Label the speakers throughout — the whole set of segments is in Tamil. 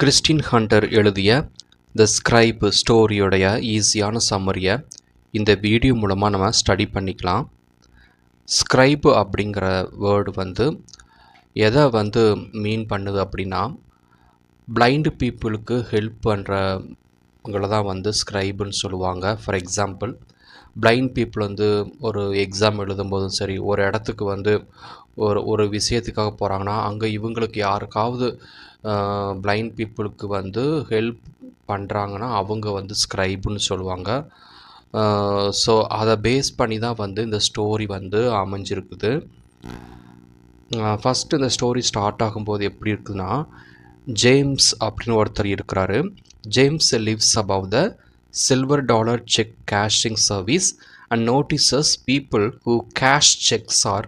Speaker 1: கிறிஸ்டின் ஹண்டர் எழுதிய த ஸ்கிரைப் ஸ்டோரியோடைய ஈஸியான சம்மரியை இந்த வீடியோ மூலமாக நம்ம ஸ்டடி பண்ணிக்கலாம். ஸ்கிரைப் அப்படிங்கிற வேர்டு எதை மீன் பண்ணுது அப்படின்னா, பிளைண்டு பீப்புளுக்கு ஹெல்ப் பண்ணுறவங்கள தான் ஸ்கிரைபுன்னு சொல்லுவாங்க. ஃபார் எக்ஸாம்பிள், பிளைண்ட் பீப்புள் ஒரு எக்ஸாம் எழுதும்போதும் சரி, ஒரு இடத்துக்கு ஒரு ஒரு விஷயத்துக்காக போகிறாங்கன்னா, அங்கே இவங்களுக்கு யாருக்காவது பிளைண்ட் பீப்புளுக்கு ஹெல்ப் பண்ணுறாங்கன்னா அவங்க ஸ்கிரைபுன்னு சொல்லுவாங்க. ஸோ அதை பேஸ் பண்ணி தான் இந்த ஸ்டோரி அமைஞ்சிருக்குது. ஃபஸ்ட்டு இந்த ஸ்டோரி ஸ்டார்ட் ஆகும்போது எப்படி இருக்குதுன்னா, ஜேம்ஸ் அப்படின்னு ஒருத்தர் இருக்கிறாரு. James lives above the $silver check cashing service and notices people who cash checks are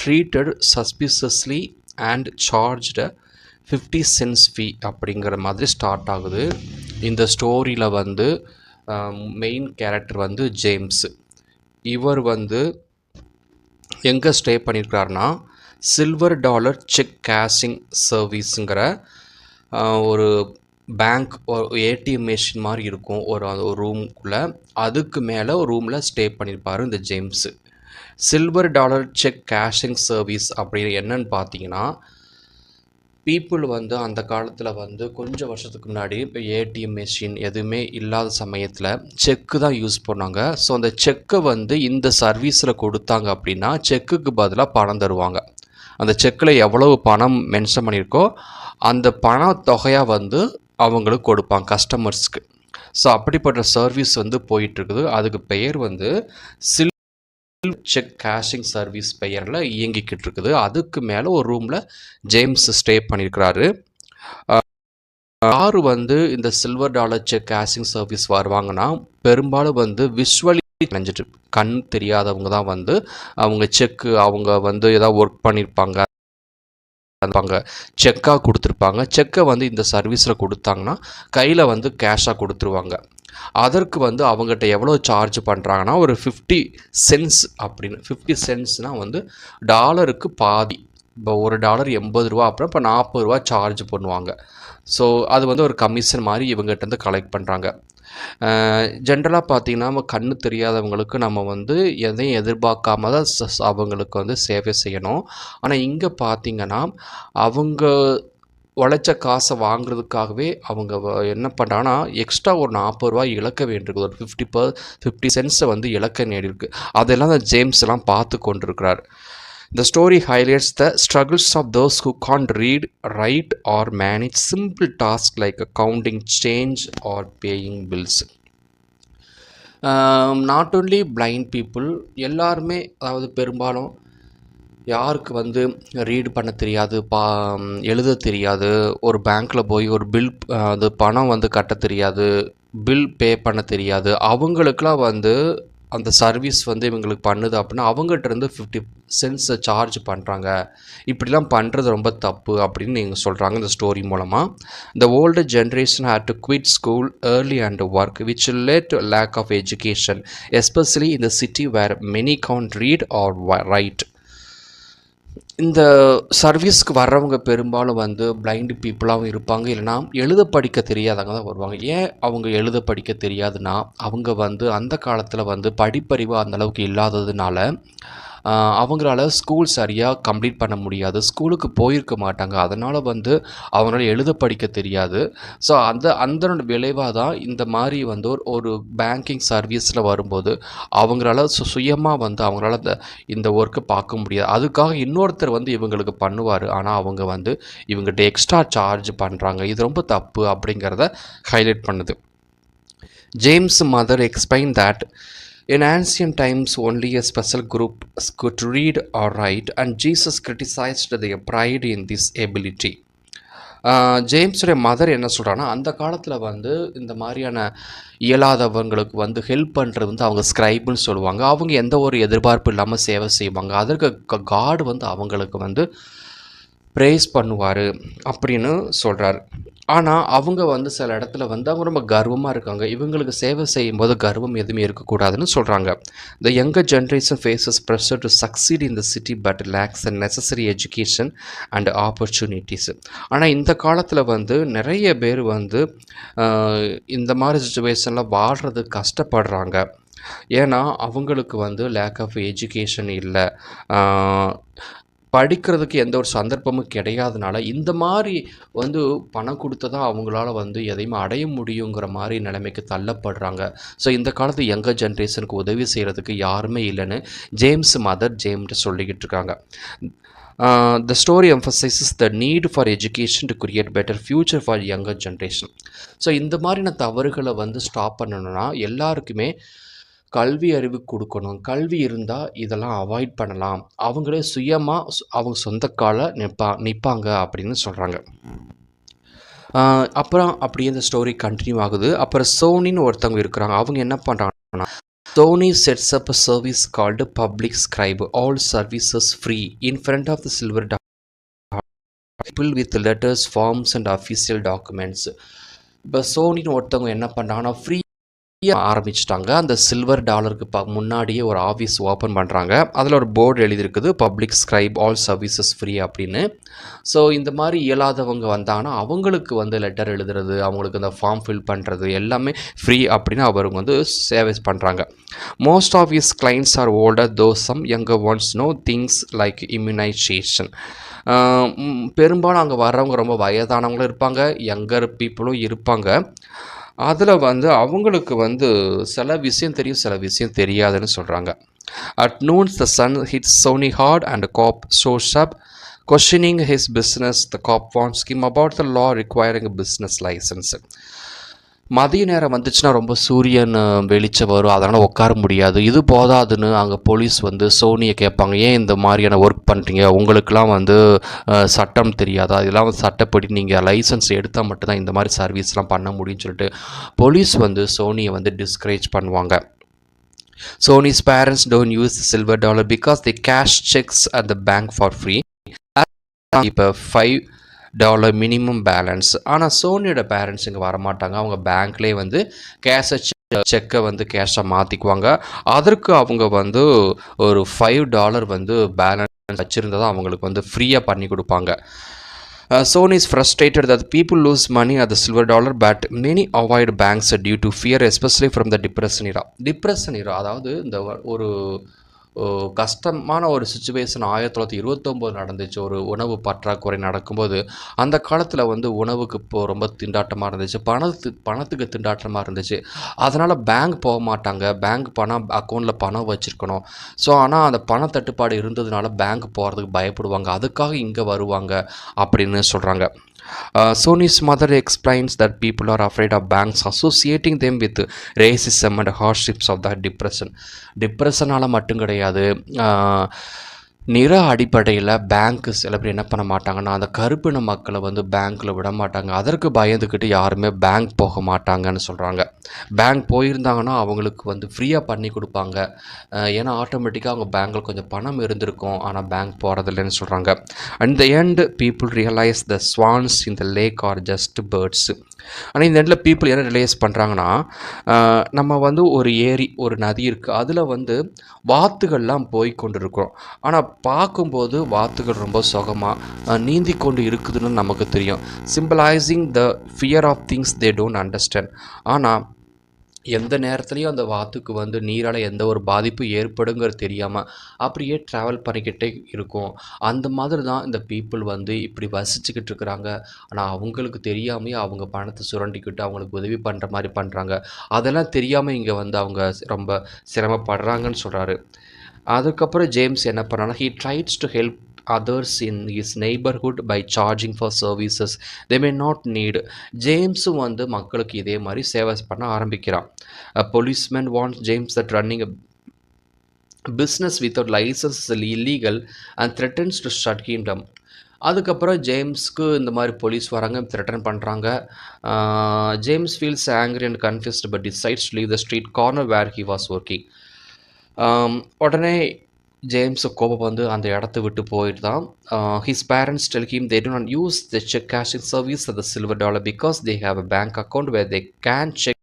Speaker 1: treated suspiciously and charged 50 cents fee அப்படிங்கிற மாதிரி ஸ்டார்ட் ஆகுது. இந்த ஸ்டோரியில் மெயின் கேரக்டர் ஜேம்ஸ். இவர் எங்கே ஸ்டே பண்ணியிருக்கிறாருன்னா, $silver செக் கேஷிங் சர்வீஸுங்கிற ஒரு பேங்க், ஒரு ஏடிஎம் மிஷின் மாதிரி இருக்கும் ஒரு ரூம்குள்ளே. அதுக்கு மேலே ஒரு ரூமில் ஸ்டே பண்ணியிருப்பார் இந்த James. $silver check cashing service அப்படின்னு என்னன்னு பார்த்தீங்கன்னா, பீப்புள் அந்த காலத்தில் கொஞ்சம் வருஷத்துக்கு முன்னாடி இப்போ ஏடிஎம் மிஷின் எதுவுமே இல்லாத சமயத்தில் செக்கு தான் யூஸ் பண்ணாங்க. ஸோ அந்த செக்கை இந்த சர்வீஸில் கொடுத்தாங்க அப்படின்னா செக்குக்கு பதிலாக பணம் தருவாங்க. அந்த செக்கில் எவ்வளவு பணம் மென்ஷன் பண்ணியிருக்கோ அந்த பண தொகையாக அவங்களுக்கு கொடுப்பாங்க கஸ்டமர்ஸ்க்கு. ஸோ அப்படிப்பட்ட சர்வீஸ் போயிட்டுருக்குது. அதுக்கு பெயர் சில்வர் செக் கேஷிங் சர்வீஸ் பெயரில் இயங்கிக்கிட்டு இருக்குது. அதுக்கு மேலே ஒரு ரூமில் ஜேம்ஸ் ஸ்டே பண்ணியிருக்கிறாரு. யார் இந்த $silver செக் கேஷிங் சர்வீஸ் வருவாங்கன்னா, பெரும்பாலும் விஷுவலி நினைஞ்சிட்டு கண் தெரியாதவங்க தான் அவங்க செக்கு அவங்க ஏதாவது ஒர்க் பண்ணியிருப்பாங்க, செக்காக கொடுத்துருப்பாங்க. செக்கை இந்த சர்வீஸில் கொடுத்தாங்கன்னா கையில் கேஷாக கொடுத்துருவாங்க. அதற்கு அவங்ககிட்ட எவ்வளோ சார்ஜ் பண்ணுறாங்கன்னா, ஒரு 50 சென்ட்ஸ் அப்படின்னு. 50 சென்ட்ஸ்னால் டாலருக்கு பாதி. இப்போ $1 80 அப்புறம் இப்போ $40 சார்ஜ் பண்ணுவாங்க. ஸோ அது ஒரு கமிஷன் மாதிரி இவங்ககிட்ட கலெக்ட் பண்ணுறாங்க. ஜென்ரலாக பார்த்திங்கன்னா, நம்ம கண்ணு தெரியாதவங்களுக்கு நம்ம எதையும் எதிர்பார்க்காம தான் அவங்களுக்கு சேவை செய்யணும். ஆனால் இங்கே பார்த்திங்கன்னா, அவங்க உழைச்ச காசை வாங்குறதுக்காகவே அவங்க என்ன பண்ணுறாங்கன்னா, எக்ஸ்ட்ரா ஒரு $40 இழக்க வேண்டியிருக்கு. ஒரு 50 சென்ட்ஸை இழக்க நேரிருக்கு. அதெல்லாம் அந்த ஜேம்ஸ்லாம் பார்த்து கொண்டிருக்கிறார். The story highlights the struggles of those who can't read, write or manage simple tasks like counting change or paying bills. Not only blind people, எல்லாருமே, அதாவது பெரும்பாலும் யாருக்கு ரீட் பண்ண தெரியாது, எழுத தெரியாது, ஒரு பேங்க்கில் போய் ஒரு பில் அது பணம் கட்ட தெரியாது, பில் பே பண்ண தெரியாது, அவங்களுக்கெலாம் அந்த சர்வீஸ் இவங்களுக்கு பண்ணுது அப்படின்னா அவங்ககிட்ட இருந்து 50 சென்ட்ஸை சார்ஜ் பண்ணுறாங்க. இப்படிலாம் பண்ணுறது ரொம்ப தப்பு அப்படின்னு நீங்கள் சொல்கிறாங்க இந்த ஸ்டோரி மூலமாக. The older generation had to quit school early and work, which led to a lack of education, especially in the city where many can't read or write. இந்த சர்வீஸ்க்கு வர்றவங்க பெரும்பாலும் பிளைண்டு பீப்புளாகவும் இருப்பாங்க, இல்லைனா எழுத படிக்க தெரியாதவங்க தான் வருவாங்க. ஏன் அவங்க எழுத படிக்க தெரியாதுன்னா, அவங்க அந்த காலத்தில் படிப்பறிவு அந்தளவுக்கு இல்லாததுனால அவங்களால ஸ்கூல் சரியாக கம்ப்ளீட் பண்ண முடியாது, ஸ்கூலுக்கு போயிருக்க மாட்டாங்க. அதனால் அவங்களால எழுத படிக்க தெரியாது. ஸோ அந்த விளைவாக தான் இந்த மாதிரி ஒரு பேங்கிங் சர்வீஸில் வரும்போது அவங்களால சுயமாக அவங்களால இந்த ஒர்க்கை பார்க்க முடியாது. அதுக்காக இன்னொருத்தர் இவங்களுக்கு பண்ணுவார். ஆனால் அவங்க இவங்ககிட்ட எக்ஸ்ட்ரா சார்ஜ் பண்ணுறாங்க. இது ரொம்ப தப்பு அப்படிங்கிறத ஹைலைட் பண்ணுது. James mother explain that in ancient times only a special group could read or write, and Jesus criticized their pride in this ability. ஜேம்ஸுடைய மதர் என்ன சொல்கிறாங்கன்னா, அந்த காலத்தில் இந்த மாதிரியான இயலாதவங்களுக்கு ஹெல்ப் பண்ணுறது அவங்க ஸ்கிரைப்னு சொல்லுவாங்க. அவங்க எந்த ஒரு எதிர்பார்ப்பு இல்லாமல் சேவை செய்வாங்க. அதற்கு காட் அவங்களுக்கு ப்ரேஸ் பண்ணுவார் அப்படின்னு சொல்கிறார். ஆனால் அவங்க வந்து சில இடத்துல வந்து அவங்க ரொம்ப கர்வமாக இருக்காங்க. இவங்களுக்கு சேவை செய்யும்போது கர்வம் எதுவுமே இருக்கக்கூடாதுன்னு சொல்கிறாங்க. The younger generation faces pressure to succeed in the city but lacks the necessary education and opportunities. ஆனால் இந்த காலத்தில் வந்து நிறைய பேர் வந்து இந்த மாதிரி சுச்சுவேஷனில் வாழ்கிறது கஷ்டப்படுறாங்க. ஏன்னா அவங்களுக்கு வந்து லேக் ஆஃப் எஜுகேஷன் இல்லை, படிக்கிறதுக்கு எந்த ஒரு சந்தர்ப்பமும் கிடையாதனால இந்த மாதிரி வந்து பணம் கொடுத்து தான் அவங்களால வந்து எதையுமே அடைய முடியுங்கிற மாதிரி நிலைமைக்கு தள்ளப்படுறாங்க. ஸோ இந்த காலத்து யங்கர் ஜென்ரேஷனுக்கு உதவி செய்கிறதுக்கு யாருமே இல்லைன்னு ஜேம்ஸ் மதர் ஜேம்ஸ் சொல்லிக்கிட்டு இருக்காங்க. The story emphasizes the need for education to create better future for younger generation. So இந்த மாதிரியான தவறுகளை வந்து ஸ்டாப் பண்ணணும்னா எல்லாருக்குமே கல்வி அறிவு கொடுக்கணும். கல்வி இருந்தால் இதெல்லாம் அவாய்ட் பண்ணலாம். அவங்களே சுயமாக அவங்க சொந்த கால நிற்பாங்க அப்படின்னு சொல்கிறாங்க. அப்புறம் அப்படியே இந்த ஸ்டோரி கண்டினியூ ஆகுது. அப்புறம் சோனின்னு ஒருத்தவங்க இருக்கிறாங்க. அவங்க என்ன பண்ணுறாங்கன்னா, Sony sets up a service called Public Scribe. All services free. In front of the silver people with letters, forms and official documents. இப்போ சோனின்னு ஒருத்தவங்க என்ன பண்ணுறாங்கன்னா ஃப்ரீ ஆரம்பிச்சிட்டாங்க. அந்த சில்வர் டாலருக்கு முன்னாடியே ஒரு ஆஃபீஸ் ஓப்பன் பண்ணுறாங்க. அதில் ஒரு போர்டு எழுதியிருக்குது, public scribe all services free அப்படின்னு. ஸோ இந்த மாதிரி இயலாதவங்க வந்தாங்கன்னா அவங்களுக்கு வந்து லெட்டர் எழுதுறது, அவங்களுக்கு இந்த ஃபார்ம் ஃபில் பண்ணுறது எல்லாமே ஃப்ரீ அப்படின்னு அவருங்க வந்து சேவைஸ் பண்ணுறாங்க. Most of his clients are older, though some younger ones know things like immunisation. பெரும்பாலும் அங்கே வர்றவங்க ரொம்ப வயதானவங்களும் இருப்பாங்க, யங்கர் பீப்புளும் இருப்பாங்க. அதில் வந்து அவங்களுக்கு வந்து சில விஷயம் தெரியும், சில விஷயம் தெரியாதுன்னு சொல்கிறாங்க. At noon, the sun hits Sony hard and the cop shows up, questioning his business. The cop warns him about the law requiring a business license. மதிய நேரம் வந்துச்சுன்னா ரொம்ப சூரியன் வெளிச்சம் வரும், அதனால் உட்கார முடியாது. இது போதாதுன்னு அங்கே போலீஸ் வந்து சோனியை கேட்பாங்க, ஏன் இந்த மாதிரியான ஒர்க் பண்ணுறீங்க, உங்களுக்கெல்லாம் வந்து சட்டம் தெரியாதா, இதெல்லாம் சட்டப்படி நீங்கள் லைசன்ஸ் எடுத்தால் மட்டும்தான் இந்த மாதிரி சர்வீஸ்லாம் பண்ண முடியும்னு சொல்லிட்டு போலீஸ் வந்து சோனியை வந்து டிஸ்கரேஜ் பண்ணுவாங்க. Sony's parents don't use the silver dollar because they cash checks at the bank for free. இப்போ $5 மினிமம் பேலன்ஸ். ஆனால் சோனியோட பேரண்ட்ஸ் இங்கே வரமாட்டாங்க. அவங்க பேங்க்லேயே வந்து செக்கை வந்து கேஷாக மாற்றிக்குவாங்க. அதற்கு அவங்க வந்து ஒரு $5 வந்து பேலன்ஸ் வச்சுருந்ததை அவங்களுக்கு வந்து ஃப்ரீயாக பண்ணி கொடுப்பாங்க. Sony is frustrated that people lose money at the silver dollar, but many avoid banks due to fear, especially from the depression era. அதாவது இந்த ஒரு கஷ்டமான ஒரு சுச்சுவேஷன் 1929 நடந்துச்சு. ஒரு உணவு பற்றாக்குறை நடக்கும்போது அந்த காலத்தில் வந்து உணவுக்கு இப்போ ரொம்ப திண்டாட்டமாக இருந்துச்சு, பணத்துக்கு திண்டாட்டமாக இருந்துச்சு. அதனால் பேங்க் போக மாட்டாங்க. பேங்க் பணம் அக்கௌண்ட்டில் பணம் வச்சுருக்கணும். ஸோ ஆனால் அந்த பண தட்டுப்பாடு இருந்ததுனால பேங்க் போகிறதுக்கு பயப்படுவாங்க. அதுக்காக இங்கே வருவாங்க அப்படின்னு சொல்கிறாங்க. Sony's mother explains that people are afraid of banks associating them with racism and hardships of that depression. டிப்ரெஷனால் மட்டும் கிடையாது, நிற அடிப்படையில் பேங்க்கு சில பேர் என்ன பண்ண மாட்டாங்கன்னா அந்த கருப்பின மக்களை வந்து பேங்க்கில் விட மாட்டாங்க. அதற்கு பயந்துக்கிட்டு யாருமே பேங்க் போக மாட்டாங்கன்னு சொல்கிறாங்க. பேங்க் போயிருந்தாங்கன்னா அவங்களுக்கு வந்து ஃப்ரீயாக பண்ணி கொடுப்பாங்க. ஏன்னா ஆட்டோமேட்டிக்காக அவங்க பேங்க்கில் கொஞ்சம் பணம் இருந்திருக்கும், ஆனால் பேங்க் போகிறதில்லைன்னு சொல்கிறாங்க. And the end people realise the swans in the lake are just birds. ஆனால் இந்த எண்டில் பீப்புள் என்ன ரியலைஸ் பண்ணுறாங்கன்னா, நம்ம வந்து ஒரு ஏரி, ஒரு நதி இருக்குது, அதில் வந்து வாத்துகள்லாம் போய் கொண்டு இருக்கிறோம். ஆனால் பார்க்கும்போது வாத்துகள் ரொம்ப சுகமாக நீந்தி கொண்டு இருக்குதுன்னு நமக்கு தெரியும். Simplifying the fear of things they don't understand. ஆனால் எந்த நேரத்துலையும் அந்த வாத்துக்கு வந்து நீரால் எந்த ஒரு பாதிப்பு ஏற்படுங்கிறது தெரியாமல் அப்படியே ட்ராவல் பண்ணிக்கிட்டே இருக்கும். அந்த மாதிரி தான் இந்த பீப்புள் வந்து இப்படி வசிச்சுக்கிட்டு இருக்கிறாங்க. ஆனால் அவங்களுக்கு தெரியாமையே அவங்க பணத்தை சுரண்டிக்கிட்டு அவங்களுக்கு உதவி பண்ணுற மாதிரி பண்ணுறாங்க. அதெல்லாம் தெரியாமல் இங்கே வந்து அவங்க ரொம்ப சிரமப்படுறாங்கன்னு சொல்கிறாரு. அதுக்கப்புறம் ஜேம்ஸ் என்ன பண்ணான்னா, he tries to help others in his neighborhood by charging for services they may not need. ஜேம்ஸும் வந்து மக்களுக்கு இதே மாதிரி சேவை பண்ண ஆரம்பிக்கிறான். A policeman warns James that running a business without license is illegal and threatens to shut him down. அதுக்கப்புறம் ஜேம்ஸ்க்கு இந்த மாதிரி போலீஸ் வராங்க, த்ரெட்டன் பண்ணுறாங்க. James feels angry and confused but decides to leave the street corner where he was working. உடனே ஜேம்ஸ் கோபம் வந்து அந்த இடத்த விட்டு போயிட்டு தான் his parents tell him they do not use the check cashing service or the silver dollar because they have a bank account where they can check.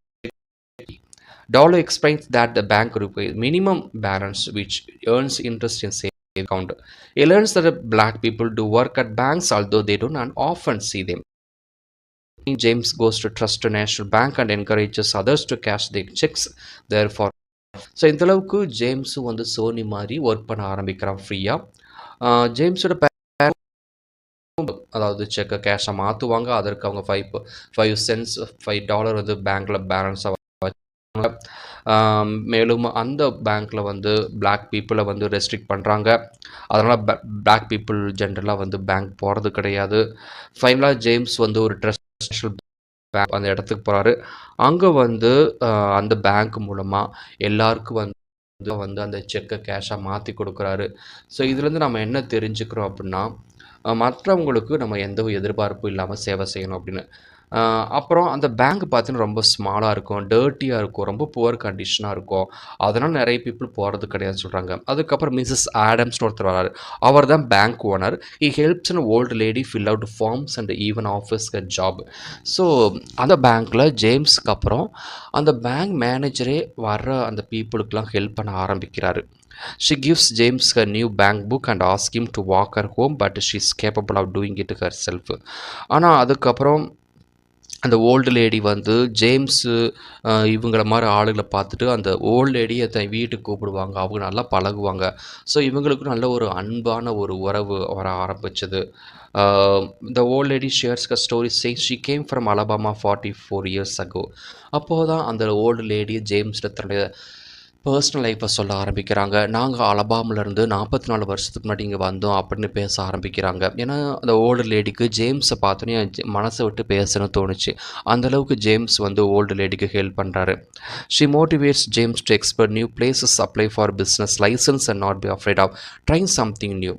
Speaker 1: Dollar explains that the bank requires minimum balance which earns interest in savings account. He learns that black people do work at banks although they do not often see them. James goes to Trust National Bank and encourages others to cash their checks therefore. So இந்தளவுக்கு ஜேம்ஸும் வந்து சோனி மாதிரி ஒர்க் பண்ண ஆரம்பிக்கிறான் ஃப்ரீயாக. ஜேம்ஸோட அதாவது செக்கை கேஷை மாற்றுவாங்க. அதற்கு அவங்க 5 சென்ட்ஸ் $5 வந்து பேங்க்கில் பேலன்ஸாக வச்சுருவாங்க. மேலும் அந்த பேங்க்கில் வந்து பிளாக் பீப்புளை வந்து ரெஸ்ட்ரிக்ட் பண்ணுறாங்க. அதனால் பிளாக் பீப்புள் ஜென்ரலாக வந்து பேங்க் போகிறது கிடையாது. ஃபைனலாக ஜேம்ஸ் வந்து ஒரு ட்ரஸ்ட் அந்த இடத்துக்கு போகிறாரு. அங்கே வந்து அந்த பேங்க் மூலமாக எல்லாருக்கும் வந்து அந்த செக்கை கேஷாக மாற்றி கொடுக்குறாரு. ஸோ இதுலேருந்து நம்ம என்ன தெரிஞ்சுக்கிறோம் அப்படின்னா, மற்றவங்களுக்கு நம்ம எந்த ஒரு எதிர்பார்ப்பும் இல்லாமல் சேவை செய்யணும் அப்படின்னு. அப்புறம் அந்த பேங்க் பார்த்தீங்கன்னா ரொம்ப ஸ்மாலாக இருக்கும், டர்ட்டியாக இருக்கும், ரொம்ப புவர் கண்டிஷனாக இருக்கும். அதனால் நிறைய பீப்புள் போகிறது கிடையாதுன்னு சொல்கிறாங்க. அதுக்கப்புறம் மிஸ்ஸஸ் ஆடம்ஸ்னு ஒருத்தர் வராரு. அவர் தான் bank owner. He helps an old lady fill out forms and even office job. So அந்த பேங்க்கில் ஜேம்ஸ்க்கு அப்புறம் அந்த பேங்க் மேனேஜரே வர்ற அந்த பீப்புளுக்கெலாம் ஹெல்ப் பண்ண ஆரம்பிக்கிறாரு. She gives James her new bank book and asks him to walk her home, but she is capable of doing it herself. ஆனால் அதுக்கப்புறம் அந்த ஓல்டு லேடி வந்து ஜேம்ஸு இவங்கள மாதிரி ஆளுகளை பார்த்துட்டு அந்த ஓல்டு லேடியை தன் வீட்டுக்கு கூப்பிடுவாங்க. அவங்க நல்லா பழகுவாங்க. ஸோ இவங்களுக்கும் நல்ல ஒரு அன்பான ஒரு உறவு வர ஆரம்பிச்சது. The old lady shares her story saying she came from Alabama 44 years ago. அப்போது தான் அந்த ஓல்டு லேடி ஜேம்ஸில் தன்னுடைய பர்சனல் லைஃப்பை சொல்ல ஆரம்பிக்கிறாங்க. நாங்கள் அலபாமிலேருந்து 44 வருஷத்துக்கு முன்னாடி இங்கே வந்தோம் அப்படின்னு பேச ஆரம்பிக்கிறாங்க. ஏன்னா அந்த ஓல்டு லேடிக்கு ஜேம்ஸை பார்த்தோன்னே மனசை விட்டு பேசணும்னு தோணுச்சு. அந்தளவுக்கு ஜேம்ஸ் வந்து ஓல்டு லேடிக்கு ஹெல்ப் பண்ணுறாரு. She motivates James to explore new places, apply for business licence and not be afraid of trying something new.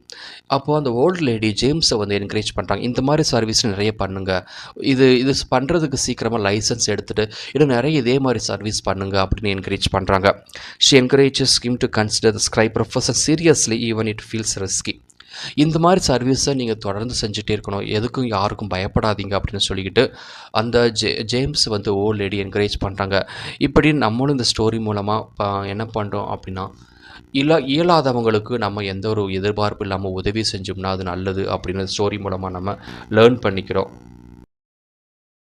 Speaker 1: அப்போது அந்த ஓல்டு லேடி ஜேம்ஸை வந்து என்கரேஜ் பண்ணுறாங்க. இந்த மாதிரி சர்வீஸ் நிறைய பண்ணுங்கள், இது பண்ணுறதுக்கு சீக்கிரமாக லைசன்ஸ் எடுத்துகிட்டு இன்னும் நிறைய இதே மாதிரி சர்வீஸ் பண்ணுங்கள் அப்படின்னு என்கரேஜ் பண்ணுறாங்க. She encourages him to consider the scribe profession seriously even it feels risky. இந்த மாதிரி சர்வீஸை நீங்கள் தொடர்ந்து செஞ்சுட்டே இருக்கணும், எதுக்கும் யாருக்கும் பயப்படாதீங்க அப்படின்னு சொல்லிக்கிட்டு அந்த ஜேம்ஸ் வந்து ஓல்ட் லேடி என்கரேஜ் பண்ணுறாங்க. இப்படி நம்மளும் இந்த ஸ்டோரி மூலமாக என்ன பண்ணுறோம் அப்படின்னா, இயலாதவங்களுக்கு நம்ம எந்த ஒரு எதிர்பார்ப்பு இல்லாமல் உதவி செஞ்சோம்னா அது நல்லது அப்படின்னு ஸ்டோரி மூலமாக நம்ம லேர்ன் பண்ணிக்கிறோம்.